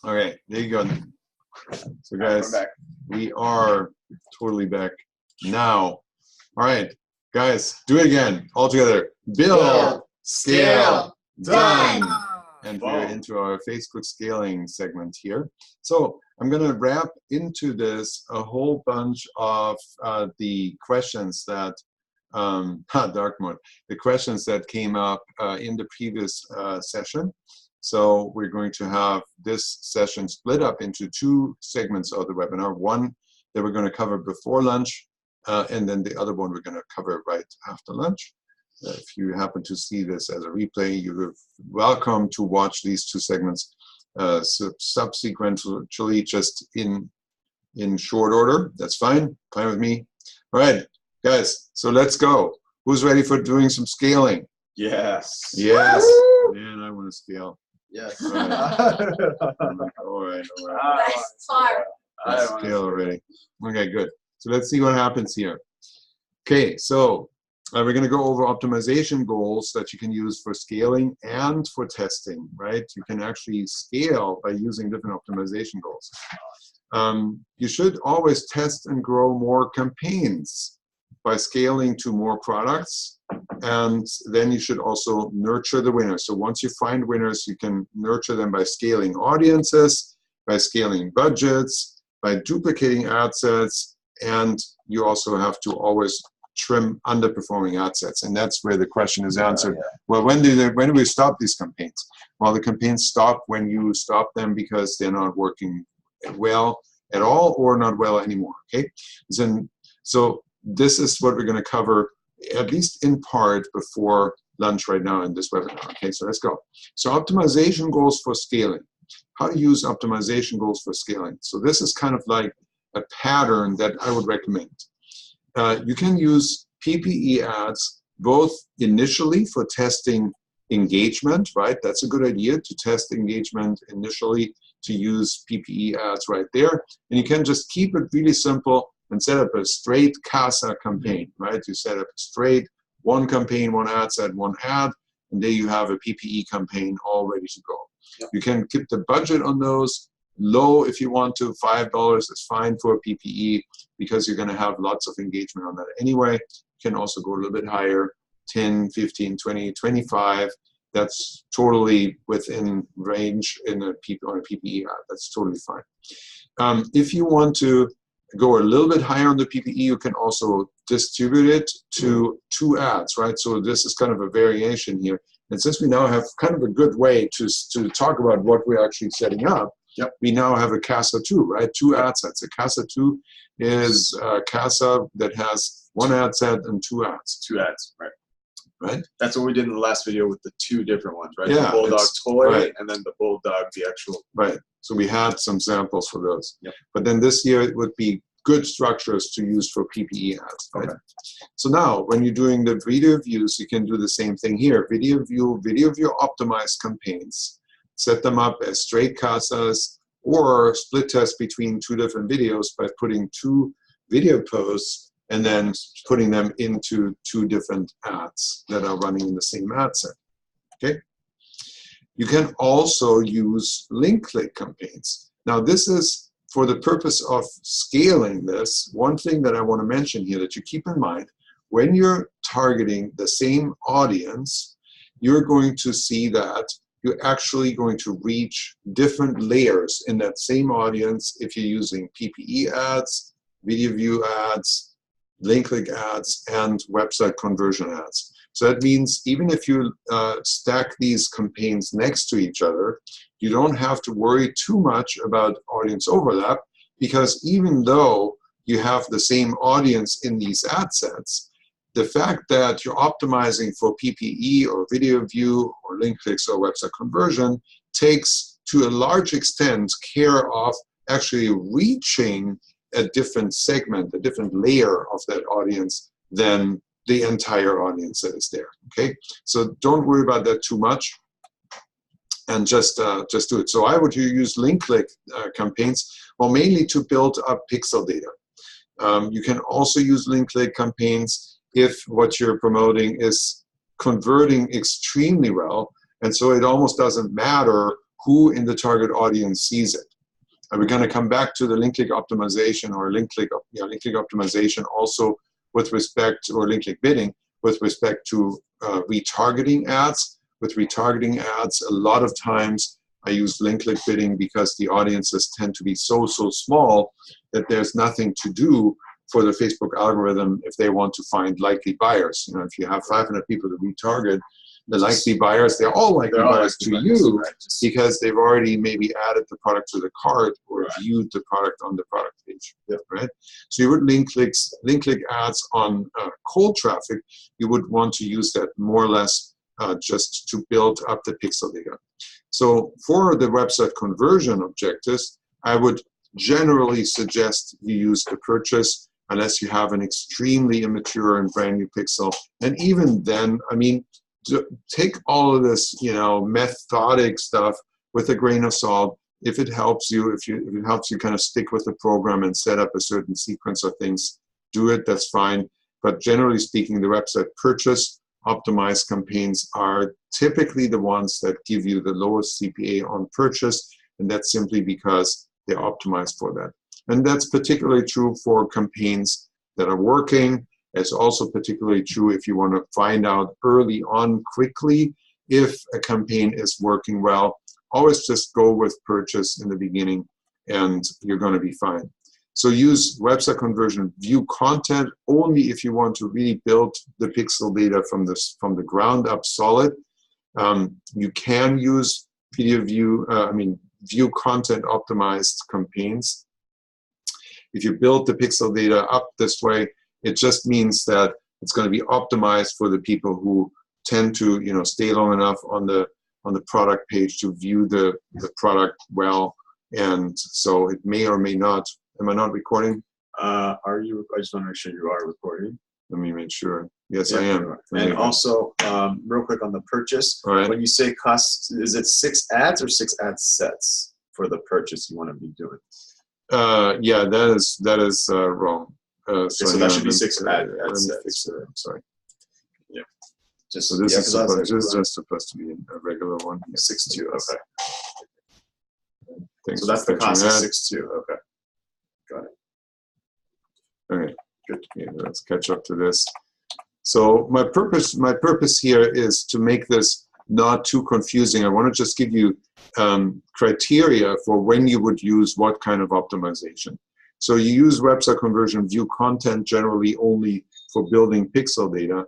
All right, there you go. So guys, we are totally back now. All right, guys, do it again, all together. Build, scale, done. And we're into our Facebook scaling segment here. So I'm going to wrap into this a whole bunch of the questions that, dark mode, the questions that came up in the previous session. So we're going to have this session split up into two segments of the webinar. One that we're going to cover before lunch, and then the other one we're going to cover right after lunch. If you happen to see this as a replay, you're welcome to watch these two segments subsequently, just in short order. That's fine with me. All right, guys, so let's go. Who's ready for doing some scaling? Yes. Yes. Man, I want to scale. Yes. All right. Let's scale already. Okay, good. So let's see what happens here. Okay, so we're going to go over optimization goals that you can use for scaling and for testing, right? You can actually scale by using different optimization goals. You should always test and grow more campaigns by scaling to more products. And then you should also nurture the winners. So once you find winners, you can nurture them by scaling audiences, by scaling budgets, by duplicating ad sets, and you also have to always trim underperforming ad sets. And that's where the question is answered. Well, when do we stop these campaigns? Well, the campaigns stop when you stop them because they're not working well at all or not well anymore, okay? So this is what we're going to cover, at least in part, before lunch right now in this webinar. Okay, so let's go. So optimization goals for scaling. How to use optimization goals for scaling. So this is kind of like a pattern that I would recommend. You can use PPE ads both initially for testing engagement, right? That's a good idea to test engagement initially, to use PPE ads right there. And you can just keep it really simple and set up a straight CASA campaign, right? You set up a straight one campaign, one ad set, one ad, and there you have a PPE campaign all ready to go. Yep. You can keep the budget on those low if you want to. $5 is fine for a PPE because you're going to have lots of engagement on that anyway. You can also go a little bit higher, 10, 15, 20, 25. That's totally within range on a PPE ad. That's totally fine. If you want to go a little bit higher on the PPE, you can also distribute it to two ads, right? So this is kind of a variation here. And since we now have kind of a good way to talk about what we're actually setting up, we now have a CASA 2, right? Two ad sets. A CASA 2 is a CASA that has one ad set and two ads. Two ads, right. Right? That's what we did in the last video with the two different ones, right? Yeah, the Bulldog toy, right. And then the Bulldog, the actual. Right. So we had some samples for those. Yep. But then this year it would be good structures to use for PPE ads. Right? Okay. So now when you're doing the video views, you can do the same thing here. Video view optimized campaigns. Set them up as straight CASAs or split test between two different videos by putting two video posts and then putting them into two different ads that are running in the same ad set. Okay. You can also use link click campaigns. Now this is for the purpose of scaling this. One thing that I want to mention here that you keep in mind, when you're targeting the same audience, you're going to see that you're actually going to reach different layers in that same audience if you're using PPE ads, video view ads, link click ads, and website conversion ads. So that means even if you stack these campaigns next to each other, you don't have to worry too much about audience overlap, because even though you have the same audience in these ad sets, the fact that you're optimizing for PPE or video view or link clicks or website conversion takes to a large extent care of actually reaching a different segment, a different layer of that audience than the entire audience that is there. Okay, so don't worry about that too much, and just do it. So I would use link click campaigns, well, mainly to build up pixel data. You can also use link click campaigns if what you're promoting is converting extremely well, and so it almost doesn't matter who in the target audience sees it. And we're going to come back to the link click optimization or link click optimization also with respect, or link click bidding, with respect to retargeting ads. With retargeting ads, a lot of times I use link click bidding because the audiences tend to be so small that there's nothing to do for the Facebook algorithm if they want to find likely buyers. You know, if you have 500 people to retarget, the likely buyers, they're all likely buyers to you, right? Because they've already maybe added the product to the cart or viewed the product on the product page, right? So you would link click ads on cold traffic. You would want to use that more or less just to build up the pixel data. So for the website conversion objectives, I would generally suggest you use the purchase unless you have an extremely immature and brand new pixel. And even then, I mean, take all of this, you know, methodic stuff with a grain of salt. If it helps you, if it helps you kind of stick with the program and set up a certain sequence of things, do it, that's fine. But generally speaking, the website purchase optimized campaigns are typically the ones that give you the lowest CPA on purchase, and that's simply because they're optimized for that. And that's particularly true for campaigns that are working. It's also particularly true if you want to find out early on quickly if a campaign is working well. Always just go with purchase in the beginning and you're going to be fine. So use website conversion view content only if you want to really build the pixel data from the ground up solid. You can use view content optimized campaigns. If you build the pixel data up this way, it just means that it's going to be optimized for the people who tend to, you know, stay long enough on the product page to view the product well. And so it may or may not. Am I not recording? Are you? I just want to make sure you are recording. Let me make sure. Yes, I am. And also, real quick on the purchase. All right. When you say cost, is it 6 ads or 6 ad sets for the purchase you want to be doing? Yeah, that is wrong. So that should be 6 ad sets. I'm sorry. Yeah. Just so this is just supposed to be a regular one. 6.2. Okay. Thanks so that's the cost of 6.2. Okay. Got it. All right. Good. Okay, let's catch up to this. So my purpose here is to make this not too confusing. I want to just give you criteria for when you would use what kind of optimization. So you use website conversion view content generally only for building pixel data,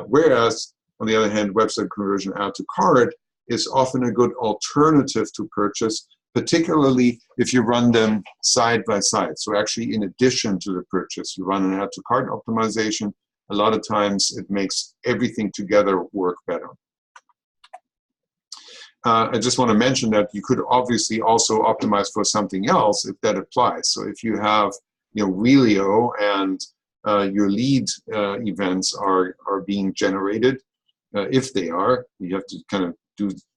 whereas on the other hand, website conversion add to cart is often a good alternative to purchase, particularly if you run them side by side. So actually, in addition to the purchase, you run an add to cart optimization. A lot of times it makes everything together work better. I just want to mention that you could obviously also optimize for something else if that applies. So if you have, you know, Relio and your lead events are being generated, if they are, you have to kind of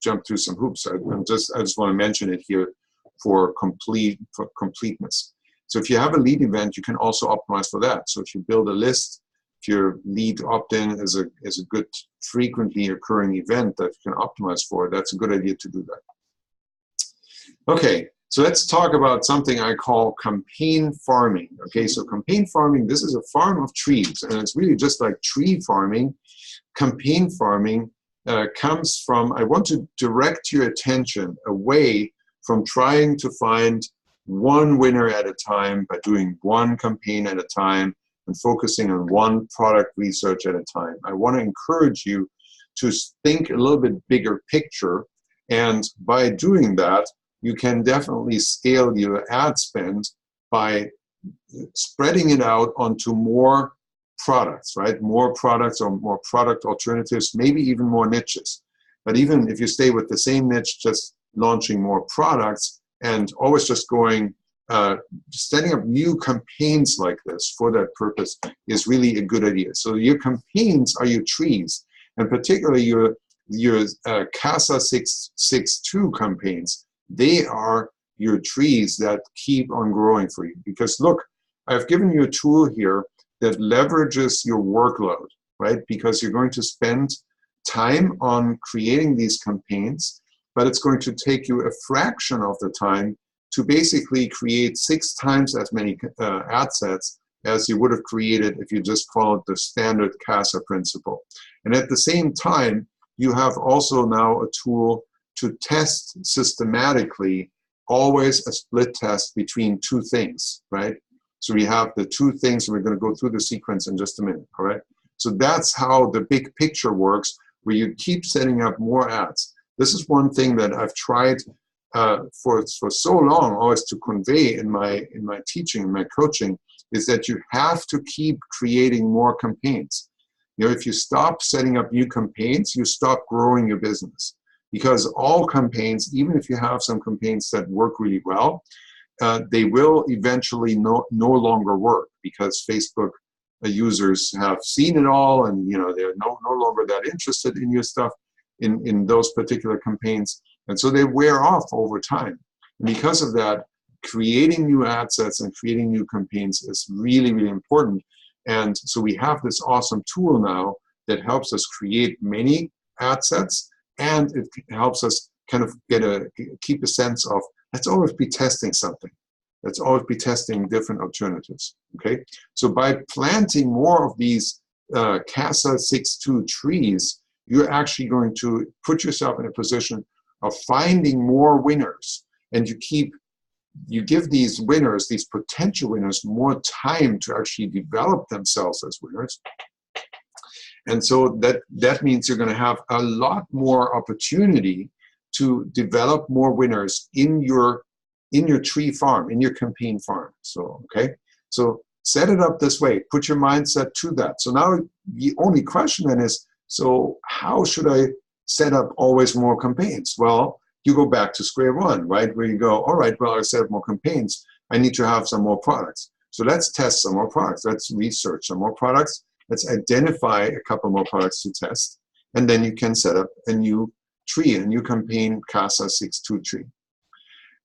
jump through some hoops. I just want to mention it here for completeness. So if you have a lead event, you can also optimize for that. So if you build a list, if your lead opt-in is a good frequently occurring event that you can optimize for, that's a good idea to do that. Okay, so let's talk about something I call campaign farming. Okay, so campaign farming, this is a farm of trees, and it's really just like tree farming. Campaign farming comes from, I want to direct your attention away from trying to find one winner at a time by doing one campaign at a time and focusing on one product research at a time. I want to encourage you to think a little bit bigger picture, and by doing that, you can definitely scale your ad spend by spreading it out onto more products, right? More products or more product alternatives, maybe even more niches. But even if you stay with the same niche, just launching more products and always just going, setting up new campaigns like this for that purpose is really a good idea. So your campaigns are your trees, and particularly your CASA 662 campaigns, they are your trees that keep on growing for you. Because look, I've given you a tool here that leverages your workload, right? Because you're going to spend time on creating these campaigns, but it's going to take you a fraction of the time to basically create 6 times as many ad sets as you would have created if you just followed the standard CASA principle. And at the same time, you have also now a tool to test systematically, always a split test between 2 things, right? So we have the 2 things, and we're going to go through the sequence in just a minute, all right? So that's how the big picture works, where you keep setting up more ads. This is one thing that I've tried for so long always to convey in my teaching, in my coaching, is that you have to keep creating more campaigns. You know, if you stop setting up new campaigns, you stop growing your business. Because all campaigns, even if you have some campaigns that work really well, they will eventually no longer work, because Facebook users have seen it all, and you know they're no longer that interested in your stuff, in those particular campaigns, and so they wear off over time. And because of that, creating new ad sets and creating new campaigns is really, really important. And so we have this awesome tool now that helps us create many ad sets, and it helps us kind of keep a sense of, let's always be testing something. Let's always be testing different alternatives, okay? So by planting more of these CASA 6.2 trees, you're actually going to put yourself in a position of finding more winners. And you give these winners, these potential winners, more time to actually develop themselves as winners. And so that means you're going to have a lot more opportunity to develop more winners in your tree farm, in your campaign farm. So, okay, so set it up this way, put your mindset to that. So now the only question then is, so how should I set up always more campaigns? Well, you go back to square one, right? Where you go, all right, well, I set up more campaigns. I need to have some more products. So let's test some more products. Let's research some more products. Let's identify a couple more products to test. And then you can set up a new tree, a new campaign CASA 6.2 tree.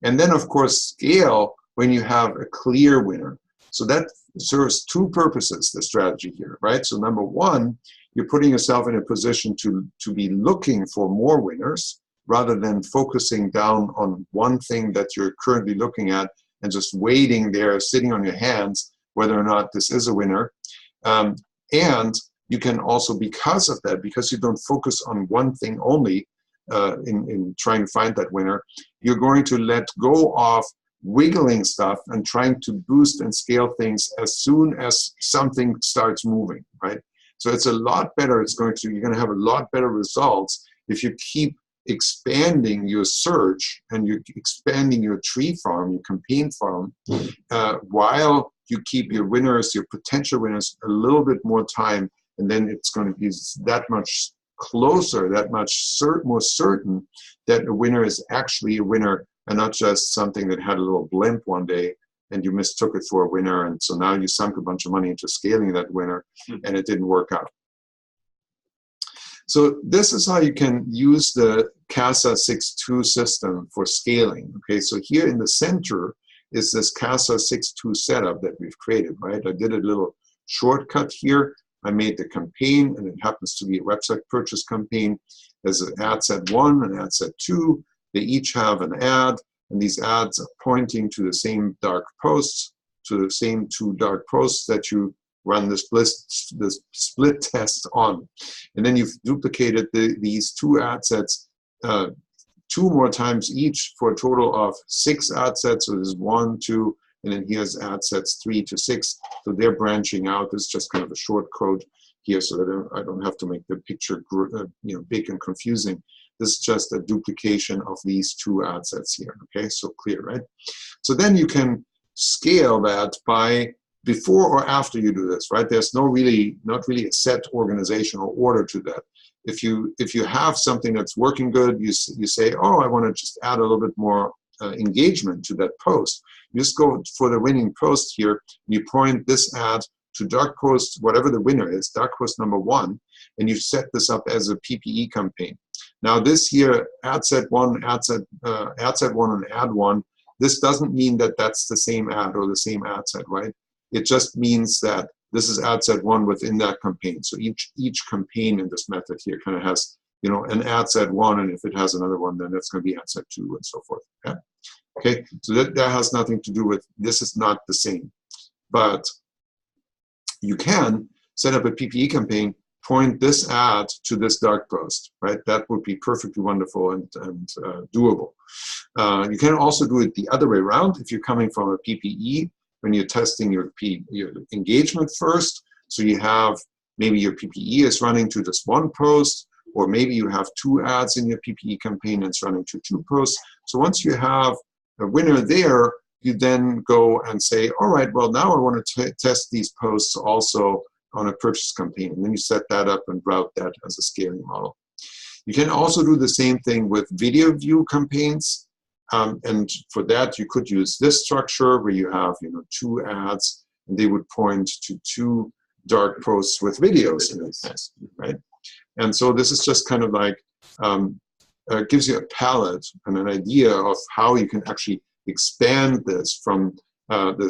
And then, of course, scale when you have a clear winner. So that serves 2 purposes, the strategy here, right? So number one, you're putting yourself in a position to be looking for more winners, rather than focusing down on one thing that you're currently looking at and just waiting there, sitting on your hands, whether or not this is a winner. And you can also, because of that, because you don't focus on one thing only in trying to find that winner, you're going to let go of wiggling stuff and trying to boost and scale things as soon as something starts moving, right? So it's a lot better. You're going to have a lot better results if you keep expanding your search and you're expanding your tree farm, your campaign farm, while you keep your winners, your potential winners, a little bit more time, and then it's going to be that much closer, that much more certain that a winner is actually a winner and not just something that had a little blimp one day and you mistook it for a winner, and so now you sunk a bunch of money into scaling that winner and it didn't work out. So this is how you can use the CASA 6.2 system for scaling. Okay, so here in the center is this CASA 6.2 setup that we've created, right? I did a little shortcut here. I made the campaign, and it happens to be a website purchase campaign. There's an ad set 1 and ad set 2. They each have an ad, and these ads are pointing to the same dark posts, to the same 2 dark posts that you run the split test on. And then you've duplicated these 2 ad sets 2 more times each for a total of 6 ad sets. So there's 1, 2, and then here's ad sets 3 to 6. So they're branching out. This is just kind of a short code here so that I don't have to make the picture big and confusing. This is just a duplication of these 2 ad sets here. Okay, so clear, right? So then you can scale that by before or after you do this, right? There's not really a set organizational order to that. If you have something that's working good, you say, oh, I want to just add a little bit more engagement to that post. You just go for the winning post here. You point this ad to dark post, whatever the winner is, dark post number 1, and you set this up as a PPE campaign. Now this here, ad set 1, ad set 1, and ad 1. This doesn't mean that that's the same ad or the same ad set, right? It just means that this is ad set 1 within that campaign. So each campaign in this method here kind of has you know, an ad set 1, and if it has another one, then that's going to be ad set 2, and so forth. Yeah? Okay, so that has nothing to do with, this is not the same. But you can set up a PPE campaign, point this ad to this dark post, right? That would be perfectly wonderful and doable. You can also do it the other way around. If you're coming from a PPE, when you're testing your engagement first, so you have, maybe your PPE is running to this one post, or maybe you have 2 ads in your PPE campaign and it's running to 2 posts. So once you have a winner there, you then go and say, all right, well, now I want to test these posts also on a purchase campaign. And then you set that up and route that as a scaling model. You can also do the same thing with video view campaigns. And for that, you could use this structure where you have, you know, 2 ads, and they would point to 2 dark posts with videos in this case, right? And so this is just kind of like, gives you a palette and an idea of how you can actually expand this from the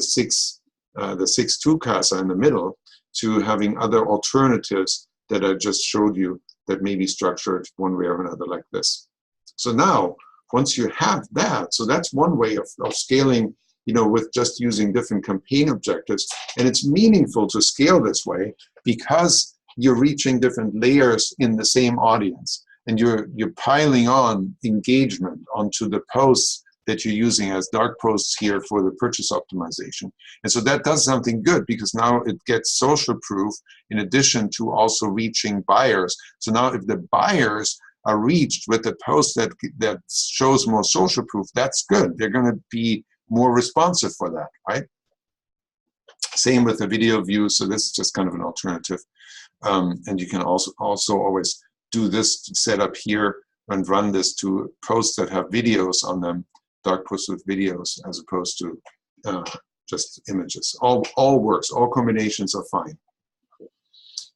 6-2 CASA in the middle to having other alternatives that I just showed you that may be structured one way or another like this. So now, once you have that, so that's one way of scaling, you know, with just using different campaign objectives. And it's meaningful to scale this way because you're reaching different layers in the same audience, and you're piling on engagement onto the posts that you're using as dark posts here for the purchase optimization. And so that does something good, because now it gets social proof in addition to also reaching buyers. So now if the buyers are reached with a post that shows more social proof, that's good. They're going to be more responsive for that, right? Same with the video view. So this is just kind of an alternative. And you can also always do this setup here and run this to posts that have videos on them, dark posts with videos, as opposed to just images. All works, all combinations are fine.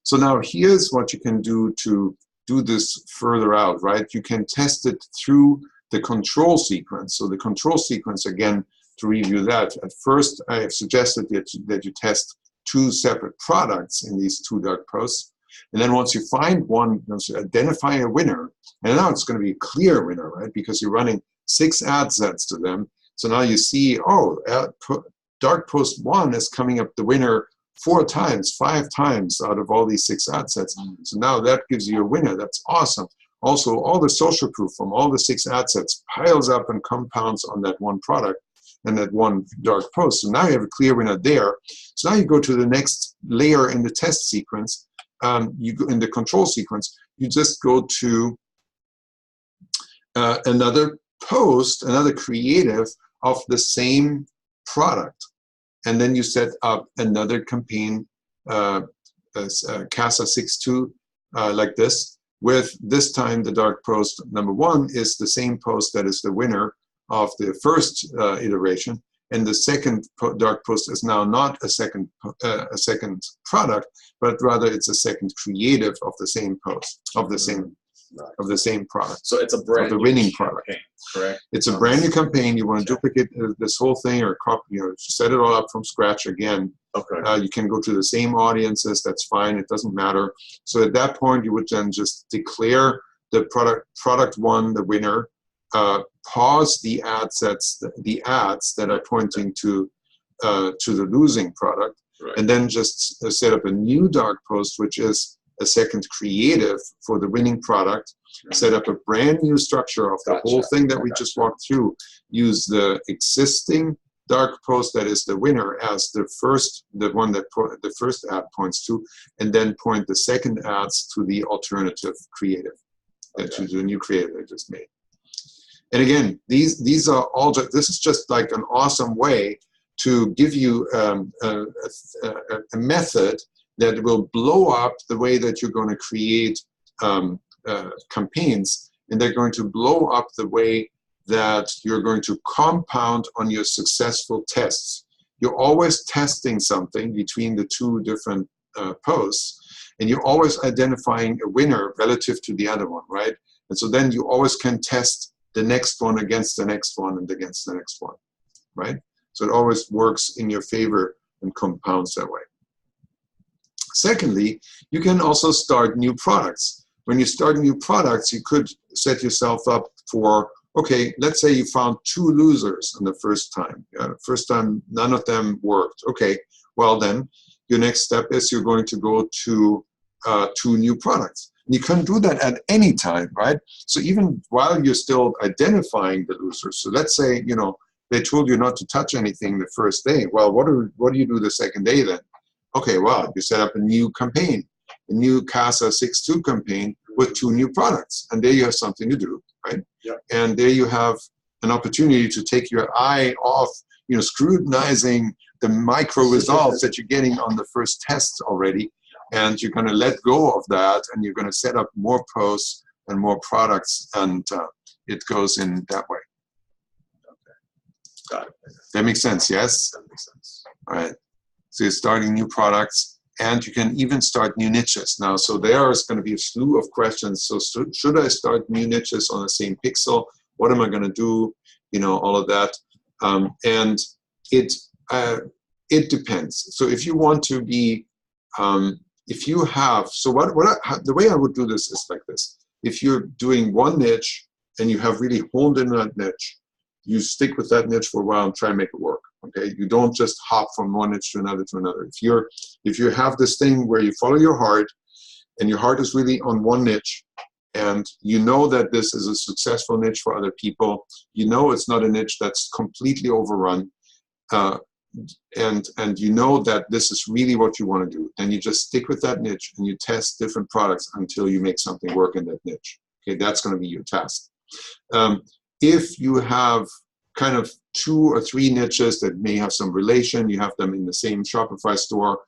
So now here's what you can do to do this further out, right? You can test it through the control sequence. So the control sequence, again, to review that, at first I have suggested that you test 2 separate products in these 2 dark posts. And then once you find one, once you identify a winner, and now it's going to be a clear winner, right? Because you're running 6 ad sets to them. So now you see, oh, dark post 1 is coming up the winner 4 times, 5 times out of all these 6 ad sets. So now that gives you a winner. That's awesome. Also, all the social proof from all the 6 ad sets piles up and compounds on that one product and that one dark post. So now you have a clear winner there. So now you go to the next layer in the test sequence. You go in the control sequence, you just go to another post, another creative of the same product. And then you set up another campaign, CASA 6-2, like this, with this time the dark post number 1 is the same post that is the winner of the first iteration, and the second dark post is now not a second product, but rather it's a second creative of the same post, of the same product. So it's a brand new winning product, campaign, correct? It's a brand new campaign. You want to duplicate this whole thing, or copy, you know, set it all up from scratch again. Okay. You can go to the same audiences. That's fine. It doesn't matter. So at that point, you would then just declare the product 1 the winner. Pause the ad sets, the ads that are pointing to the losing product, right. And then just set up a new dark post, which is a second creative for the winning product. Right. Set up a brand new structure of the whole thing that we just walked through. Use the existing dark post that is the winner as the first ad points to, and then point the second ads to the alternative creative, to the new creative I just made. And again, these are all. This is just like an awesome way to give you a method that will blow up the way that you're going to create campaigns, and they're going to blow up the way that you're going to compound on your successful tests. You're always testing something between the 2 different posts, and you're always identifying a winner relative to the other one, right? And so then you always can test the next one against the next one and against the next one, right? So it always works in your favor and compounds that way. Secondly, you can also start new products. when you start new products, you could set yourself up for, okay, let's say you found 2 losers in the first time. First time, none of them worked. Okay, well then, your next step is you're going to go to 2 new products. You can do that at any time, right? So even while you're still identifying the losers, so let's say, you know, they told you not to touch anything the first day. Well, what do you do the second day then? Okay, well, you set up a new campaign, a new CASA 6.2 campaign with 2 new products. And there you have something to do, right? Yeah. And there you have an opportunity to take your eye off, you know, scrutinizing the micro results that you're getting on the first tests already. And you're going to let go of that, and you're going to set up more posts and more products, and it goes in that way. Got it. That makes sense, yes? That makes sense. All right. So you're starting new products, and you can even start new niches. Now, so there is going to be a slew of questions. So should I start new niches on the same pixel? What am I going to do? You know, all of that. And it depends. So if you want to be, if you have, so the way I would do this is like this. If you're doing one niche and you have really honed in that niche, you stick with that niche for a while and try and make it work. Okay, you don't just hop from one niche to another to another. If you have this thing where you follow your heart, and your heart is really on one niche, and you know that this is a successful niche for other people, you know it's not a niche that's completely overrun, and you know that this is really what you want to do, then you just stick with that niche and you test different products until you make something work in that niche. Okay, that's going to be your task. If you have kind of 2 or 3 niches that may have some relation, you have them in the same Shopify store,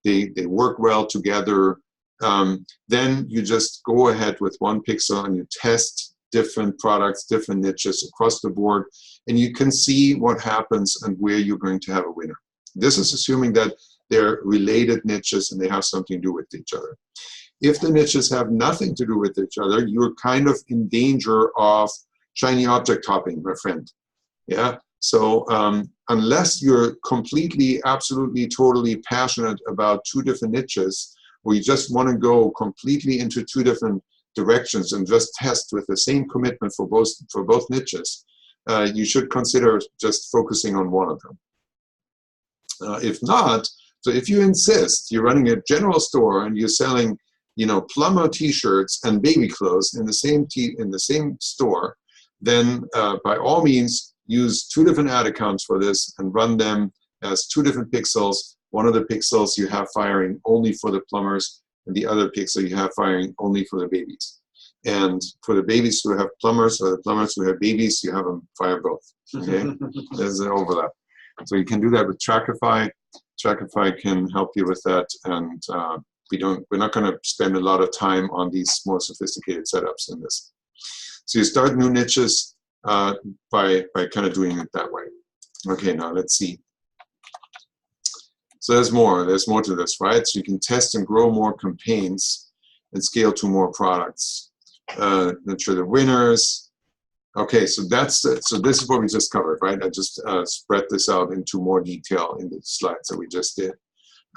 they work well together, then you just go ahead with one pixel and you test different products, different niches across the board, and you can see what happens and where you're going to have a winner. This is assuming that they're related niches and they have something to do with each other. If the niches have nothing to do with each other, you're kind of in danger of shiny object hopping, my friend. Yeah. So unless you're completely, absolutely, totally passionate about 2 different niches, or you just want to go completely into 2 different directions and just test with the same commitment for both niches, you should consider just focusing on one of them. If not, so if you insist, you're running a general store and you're selling, you know, plumber T-shirts and baby clothes in the same store, then by all means use 2 different ad accounts for this and run them as 2 different pixels. One of the pixels you have firing only for the plumbers, and the other pixel you have firing only for the babies. And for the babies who have plumbers, or the plumbers who have babies, you have them fire both. Okay, there's an overlap. So you can do that with Trackify. Trackify can help you with that, and we're not going to spend a lot of time on these more sophisticated setups in this. So you start new niches by kind of doing it that way. Okay, now let's see. So there's more to this, right? So you can test and grow more campaigns and scale to more products. Nurture the winners. Okay, so this is what we just covered, right? I just spread this out into more detail in the slides that we just did.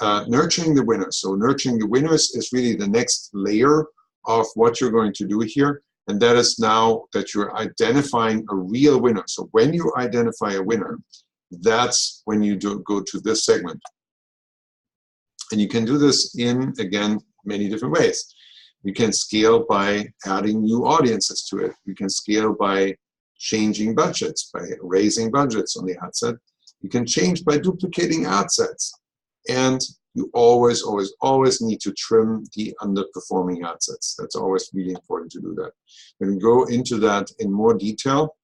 Nurturing the winners. So nurturing the winners is really the next layer of what you're going to do here. And that is now that you're identifying a real winner. So when you identify a winner, that's when you go to this segment. And you can do this in, again, many different ways. You can scale by adding new audiences to it. You can scale by changing budgets, by raising budgets on the ad set. You can change by duplicating ad sets. And you always, always, always need to trim the underperforming ad sets. That's always really important to do that. We can go into that in more detail.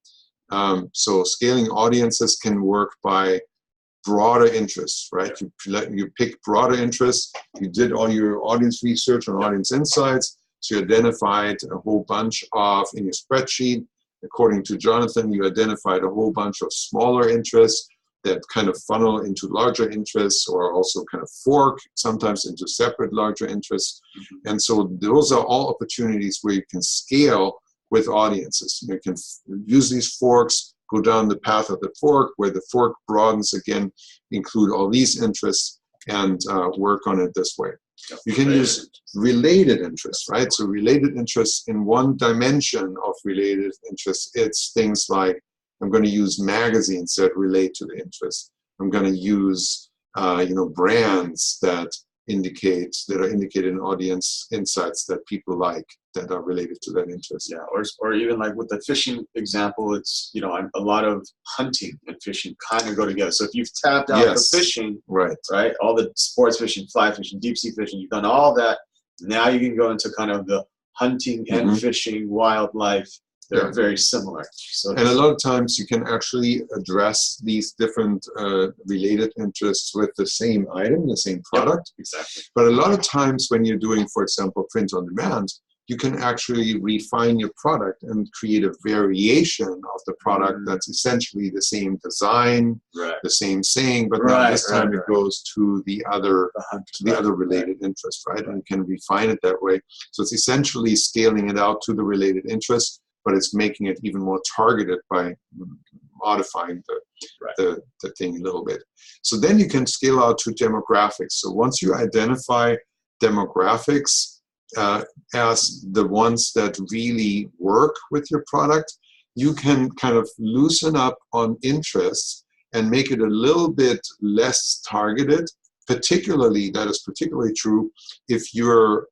So scaling audiences can work by broader interests, right? You pick broader interests. You did all your audience research on audience insights. So you identified a whole bunch of, in your spreadsheet, according to Jonathan, you identified a whole bunch of smaller interests that kind of funnel into larger interests, or also kind of fork sometimes into separate larger interests. Mm-hmm. And so those are all opportunities where you can scale with audiences. You can use these forks, go down the path of the fork, where the fork broadens again, include all these interests, and work on it this way. You can use related interests, right? So related interests in one dimension of related interests, it's things like I'm going to use magazines that relate to the interest. I'm going to use, brands that are indicated in audience insights that people like that are related to that interest. Yeah, or even like with the fishing example, it's a lot of hunting and fishing kind of go together. So if you've tapped out the fishing, right, all the sports fishing, fly fishing, deep sea fishing, you've done all that. Now you can go into kind of the hunting and fishing, wildlife. They're very similar. So and a lot of times you can actually address these different related interests with the same item, the same product. Exactly. But a lot of times when you're doing, for example, print on demand, you can actually refine your product and create a variation of the product that's essentially the same design, the same saying, but now this time it goes to the other related interest, right? And you can refine it that way. So it's essentially scaling it out to the related interest, but it's making it even more targeted by modifying the thing a little bit. So then you can scale out to demographics. So once you identify demographics as the ones that really work with your product, you can kind of loosen up on interests and make it a little bit less targeted. That is particularly true if your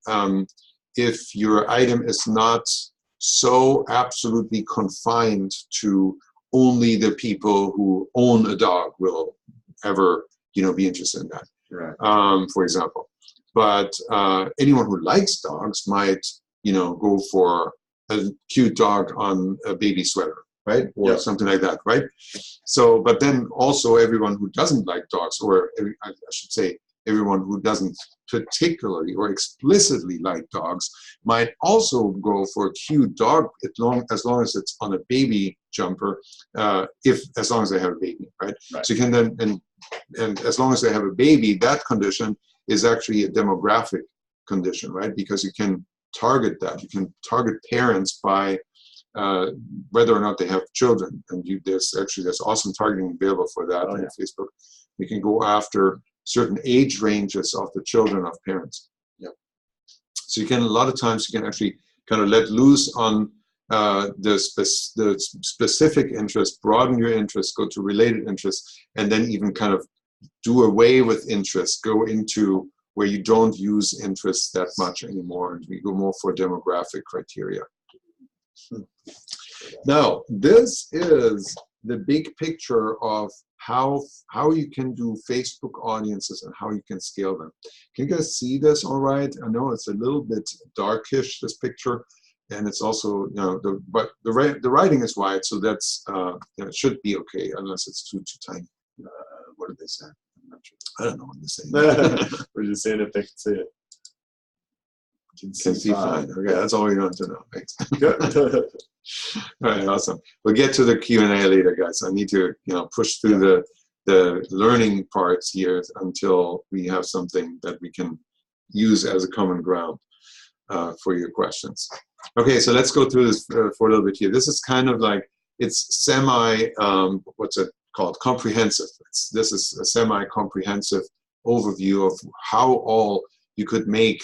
item is not so absolutely confined to only the people who own a dog will ever, be interested in that. Right. For example, but anyone who likes dogs might, go for a cute dog on a baby sweater, right, or something like that, right? So, but then also everyone who doesn't like dogs, or I should say, everyone who doesn't particularly or explicitly like dogs might also go for a cute dog as long as it's on a baby jumper, as long as they have a baby, right? So you can then, and as long as they have a baby, that condition is actually a demographic condition, right? Because you can target that. You can target parents by whether or not they have children. And there's awesome targeting available for that on Facebook. You can go after certain age ranges of the children of parents. So you can, a lot of times you can actually kind of let loose on the specific interest, broaden your interest, go to related interests, and then even kind of do away with interest, go into where you don't use interest that much anymore, and we go more for demographic criteria. Now, this is the big picture of how you can do Facebook audiences and how you can scale them. Can you guys see this all right? I know it's a little bit darkish, this picture, and it's also, but the writing is wide, so that's, it should be okay, unless it's too tiny. What did they say? I'm not sure. I don't know what they're saying. We're just saying if they can see it. Can see fine. Okay, that's all we want to know. Thanks. Good. All right, awesome. We'll get to the Q&A later, guys. I need to, push through the learning parts here until we have something that we can use as a common ground for your questions. Okay, so let's go through this for a little bit here. This is kind of like, it's semi, what's it called? Comprehensive. This is a semi-comprehensive overview of how all you could make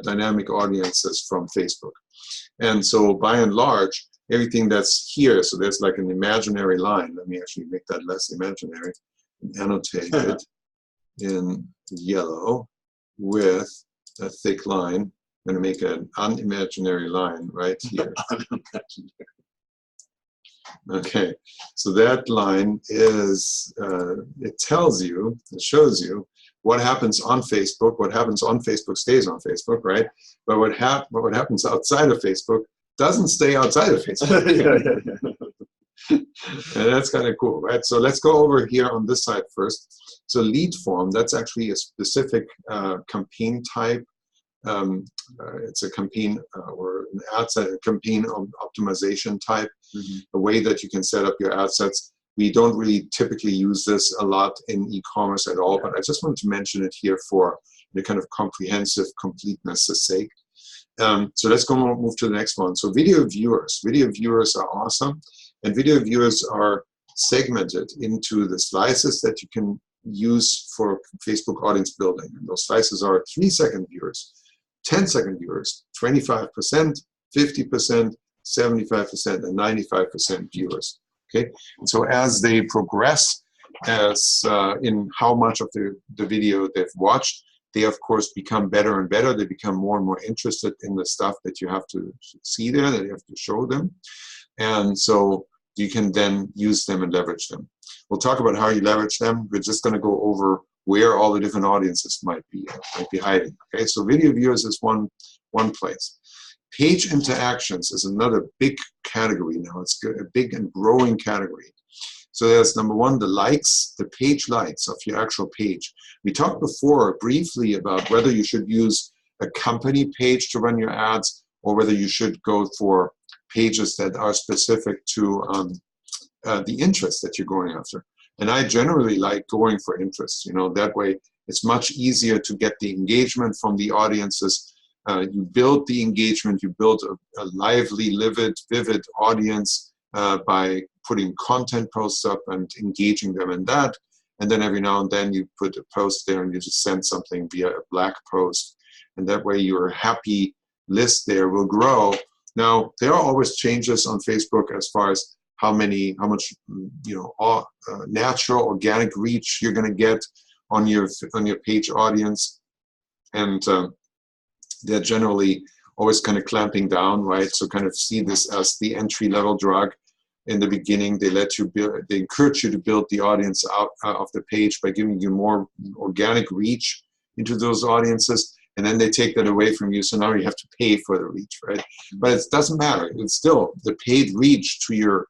dynamic audiences from Facebook. And so by and large, everything that's here, so there's like an imaginary line. Let me actually make that less imaginary and annotate it in yellow with a thick line. I'm going to make an unimaginary line right here. Okay, so that line is, it tells you, it shows you what happens on Facebook. What happens on Facebook stays on Facebook, right? But what happens outside of Facebook doesn't stay outside of Facebook. And that's kind of cool, right? So let's go over here on this side first. So lead form, that's actually a specific campaign type. It's a campaign or an ad set, a campaign optimization type, a way that you can set up your ad sets. We don't really typically use this a lot in e-commerce at all, but I just wanted to mention it here for the kind of comprehensive completeness' sake. So let's move to the next one. So video viewers. Video viewers are awesome, and video viewers are segmented into the slices that you can use for Facebook audience building. And those slices are 3-second viewers, 10-second viewers, 25%, 50%, 75%, and 95% viewers. Okay, and so as they progress, as in how much of the video they've watched, they of course become better and better. They become more and more interested in the stuff that you have to see there, that you have to show them. And so you can then use them and leverage them. We'll talk about how you leverage them. We're just going to go over where all the different audiences might be hiding. Okay, so video viewers is one place. Page interactions is another big category now. It's a big and growing category. So there's number one, the likes, the page likes of your actual page. We talked before briefly about whether you should use a company page to run your ads or whether you should go for pages that are specific to the interest that you're going after. And I generally like going for interest. You know, that way it's much easier to get the engagement from the audiences. You build the engagement, you build a lively, vivid audience by putting content posts up and engaging them in that. And then every now and then you put a post there and you just send something via a black post. And that way your happy list there will grow. Now, there are always changes on Facebook as far as how much, natural, organic reach you're going to get on your page audience. And they're generally always kind of clamping down, right? So kind of see this as the entry-level drug. In the beginning, they encourage you to build the audience out of the page by giving you more organic reach into those audiences, and then they take that away from you. So now you have to pay for the reach, right? But it doesn't matter. It's still the paid reach to your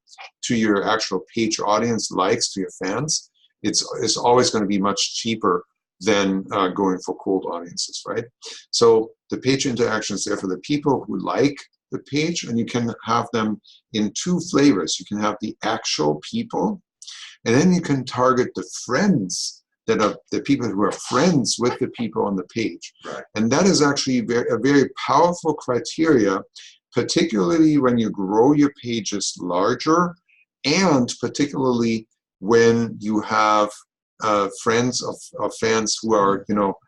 actual page audience likes, to your fans. It's always going to be much cheaper than going for cold audiences, right? So the page interactions there for the people who like the page, and you can have them in two flavors. You can have the actual people, and then you can target the friends that are the people who are friends with the people on the page. Right. And that is actually a very powerful criteria, particularly when you grow your pages larger, and particularly when you have friends of fans who are,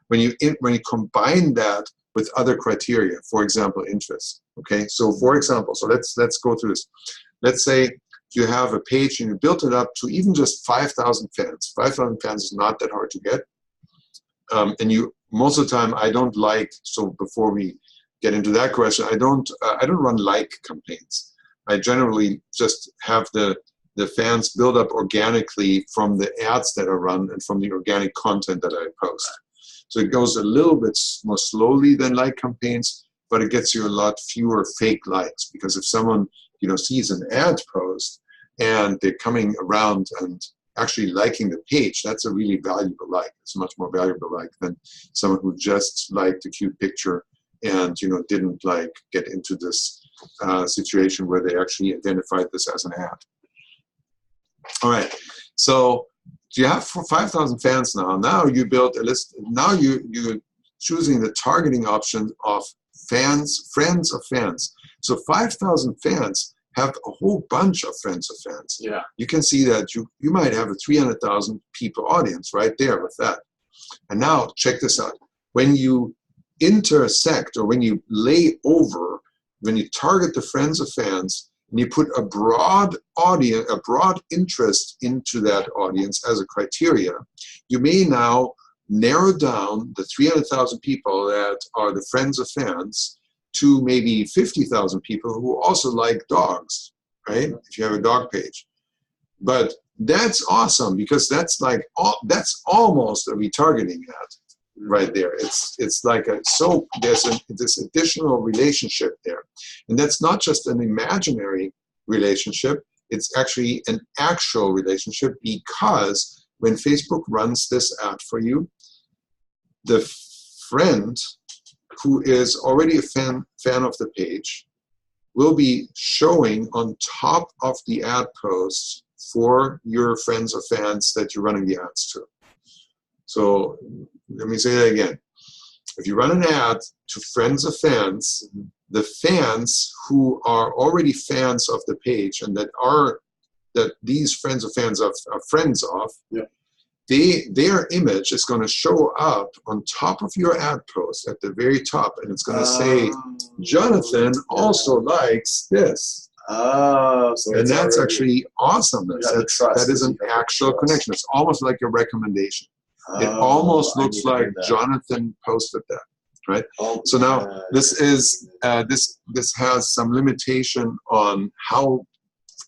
when you combine that with other criteria, for example, interest. Okay, so for example, so let's go through this. Let's say you have a page and you built it up to even just 5,000 fans. 5,000 fans is not that hard to get. And most of the time, I don't like, so before we get into that question, I don't run like campaigns. I generally just have the fans build up organically from the ads that are run and from the organic content that I post. So it goes a little bit more slowly than like campaigns, but it gets you a lot fewer fake likes, because if someone sees an ad post and they're coming around and actually liking the page, that's a really valuable like. It's a much more valuable like than someone who just liked a cute picture and didn't get into this situation where they actually identified this as an ad. All right, so you have 5,000 fans now. Now you built a list. Now you're choosing the targeting option of fans, friends of fans. So 5,000 fans have a whole bunch of friends of fans. Yeah. You can see that you might have a 300,000 people audience right there with that. And now check this out. When you intersect, or when you lay over, when you target the friends of fans, and you put a broad audience, a broad interest into that audience as a criteria, you may now narrow down the 300,000 people that are the friends of fans to maybe 50,000 people who also like dogs, right? If you have a dog page. But that's awesome, because that's almost a retargeting ad right there. It's like there's this additional relationship there. And that's not just an imaginary relationship, it's actually an actual relationship, because when Facebook runs this ad for you, the friend who is already a fan of the page will be showing on top of the ad posts for your friends or fans that you're running the ads to. So let me say that again. If you run an ad to friends of fans, the fans who are already fans of the page and that these friends of fans are friends of, yeah, their image is going to show up on top of your ad post at the very top, and it's going to say, Jonathan also likes this. And that's actually awesomeness. That is an actual connection. It's almost like a recommendation. It almost looks like Jonathan posted that, right? So now this is this has some limitation on how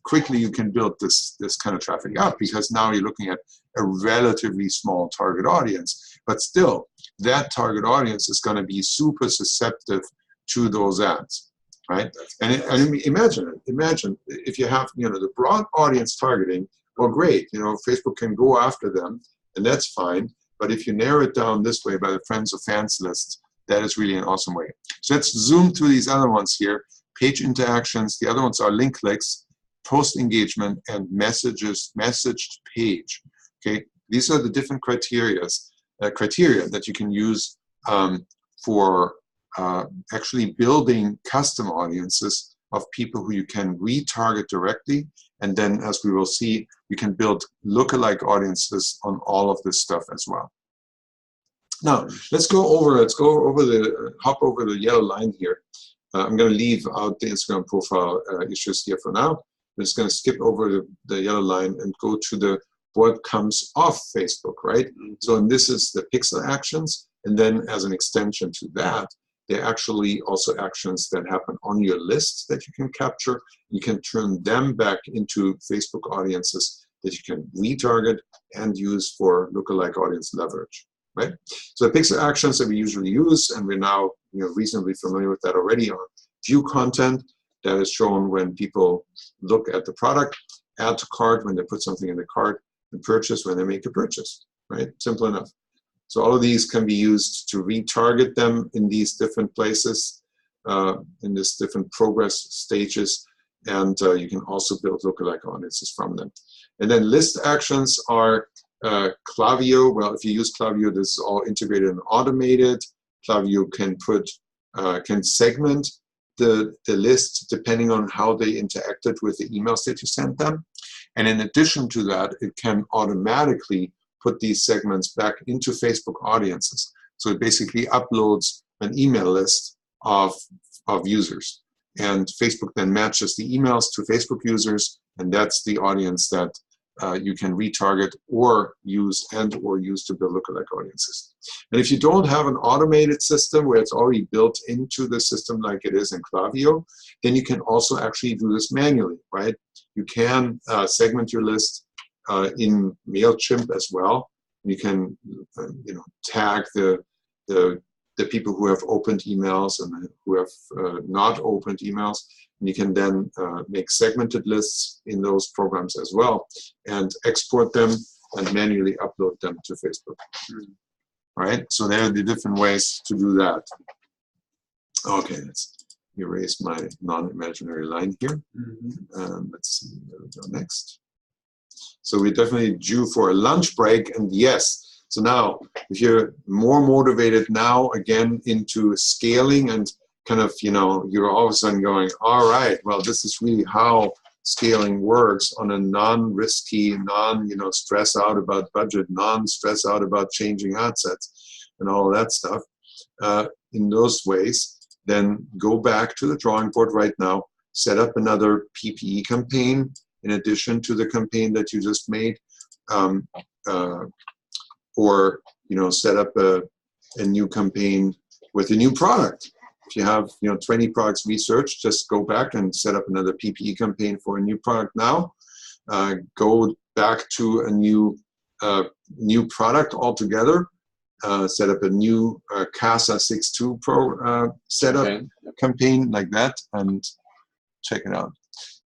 quickly you can build this kind of traffic up, because now you're looking at a relatively small target audience, but still that target audience is going to be super susceptible to those ads, right? And imagine if you have the broad audience targeting. Well, great, Facebook can go after them, and that's fine. But if you narrow it down this way by the friends or fans list, that is really an awesome way. So let's zoom through these other ones here. Page interactions. The other ones are link clicks, post engagement, and messaged page. Okay, these are the different criteria that you can use for actually building custom audiences of people who you can retarget directly, and then, as we will see, you can build lookalike audiences on all of this stuff as well. Now let's hop over the yellow line here. I'm going to leave out the Instagram profile issues here for now. I'm just going to skip over the yellow line and go to what comes off Facebook, right? So, and this is the pixel actions, and then as an extension to that, there are actually also actions that happen on your list that you can capture. You can turn them back into Facebook audiences that you can retarget and use for lookalike audience leverage, right? So the pixel actions that we usually use, and we're now reasonably familiar with that already, are view content. That is shown when people look at the product, add to cart when they put something in the cart, and purchase when they make a purchase, right? Simple enough. So all of these can be used to retarget them in these different places, in these different progress stages, and you can also build lookalike audiences from them. And then list actions are Klaviyo. Well, if you use Klaviyo, this is all integrated and automated. Klaviyo can segment the list depending on how they interacted with the emails that you sent them. And in addition to that, it can automatically put these segments back into Facebook audiences. So it basically uploads an email list of users. And Facebook then matches the emails to Facebook users, and that's the audience that you can retarget or use to build lookalike audiences. And if you don't have an automated system where it's already built into the system like it is in Klaviyo, then you can also actually do this manually, right? You can segment your list in MailChimp as well. You can tag the people who have opened emails and who have not opened emails. And you can then make segmented lists in those programs as well and export them and manually upload them to Facebook. Right? So there are the different ways to do that. Okay, let's erase my non-imaginary line here. Let's see, there we go next. So we're definitely due for a lunch break, and yes, so now if you're more motivated now again into scaling and kind of, you're all of a sudden going, all right, well, this is really how scaling works on a non-risky, stress out about budget, non-stress out about changing ad sets and all of that stuff. In those ways, then go back to the drawing board right now, set up another PPE campaign in addition to the campaign that you just made, or set up a new campaign with a new product. If you have 20 products researched, just go back and set up another PPE campaign for a new product now. Go back to a new product altogether. Set up a new CASA 6.2 Pro setup campaign like that, and check it out.